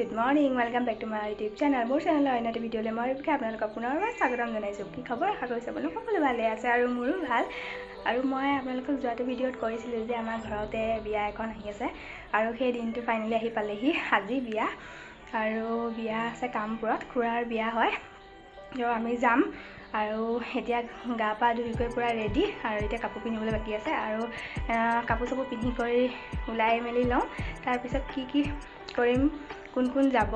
Good morning, welcome back to my YouTube channel. More channel or another video le moi ruprekha apnalok punorbar sagotam janaisu. Ki khobor asha korise bolo সকলো ভালে আছে আৰু মোৰো ভাল আৰু মই আপোনালোকক যোৱাটো ভিডিঅ'ত কৰিছিলো যে আমাৰ ঘৰতে বিয়া এখন আহি আছে আৰু সেই দিনটো ফাইনালি আহি পালেহি আজি বিয়া আৰু বিয়া আছে কামপুৰত খুৰাৰ বিয়া হয় তো আমি যাম আৰু এতিয়া গা পা ধুই গৈ পুৰা ৰেডি আৰু এতিয়া কাপোৰ পিন্ধিবলৈ বাকি আছে আৰু কাপোৰ সব পিন্ধি কৰি উলাই মেলি লওঁ তাৰ পিছত কি কৰিম কোন যাব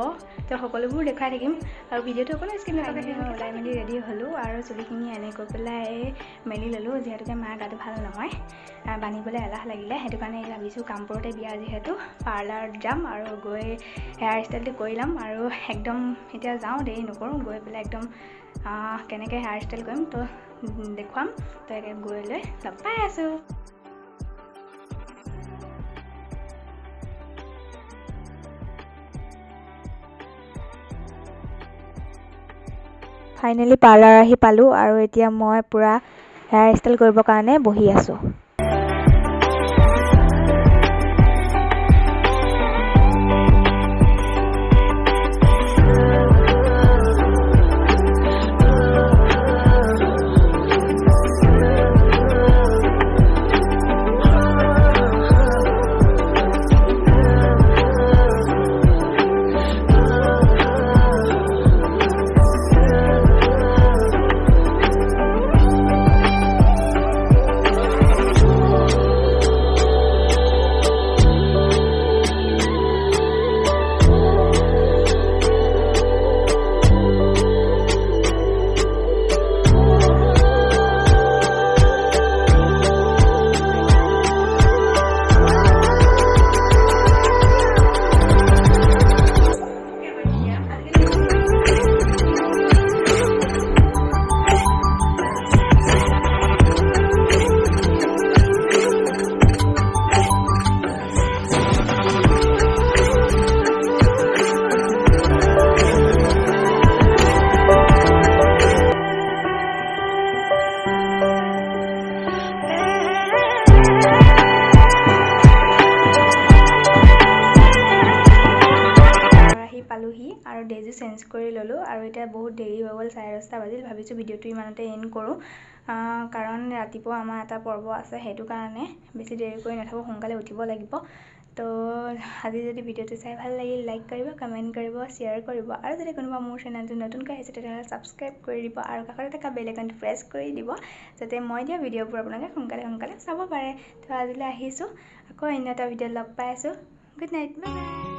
তো সকলোবোৰ দেখাই থাকিম আৰু ভিডিঅ'টো অকল স্কিপ নকৰাকৈ উলাই মেলি ৰেডি হলো আৰু চুলিখিনি এনে কৈ পেলাই মেলি ললো যেহেতুকে মাৰ গাটো ভাল নহয় বানিবলৈ এলাহ লাগিলে হেতু কাৰণে ভাবিছো কামপুৰতে বিয়া যেহেতু পাৰ্লাৰত যাম আৰু গৈ হেয়াৰ ষ্টাইলটো কৰি লম আৰু একদম এতিয়া যাওঁ দেৰি নকৰো গৈ পেলাই একদম কেনেকৈ হেয়াৰ ষ্টাইল কৰিম তো দেখুৱাম তো একে গৈ লৈ লগ পাই আছো ফাইনালি পাৰ্লাৰ আহি পালো আৰু এতিয়া মই পুৰা হেয়াৰ ষ্টাইল কৰিবৰ কাৰণে বহি আছো পালোহি আৰু ডেজি চেঞ্জ কৰি ললো আৰু এটা বহুত দেৰি হৈ গ'ল 10:30 বাজিল ভাবিছো ভিডিঅ'টো ইমানতে এন্ড কৰো কাৰণ ৰাতিপুৱা আমাৰ এটা পৰ্ব আছে হেতু কাৰণে বেছি দেৰি কৰি নাথাকো সোনকালে উঠিব লাগিব তো আজি যদি ভিডিঅ'টো চাই ভাল লাগিল লাইক কৰিব কমেন্ট কৰিব শেয়াৰ কৰিব আৰু যদি কোনোবা মোৰ চেনেলটো নতুনকৈ আহিছে তেতিয়াহ'লে সাবস্ক্ৰাইব কৰি দিব আৰু কাষতে থকা বেল আইকনটো প্ৰেছ কৰি দিব যাতে মই দিয়া ভিডিঅ'বোৰ আপোনালোকে সোনকালে চাব পাৰে তো আজিলৈ আহিছো আকৌ অন্য এটা ভিডিঅ'ত লগ পাই আছো গুড নাইট বাই বাই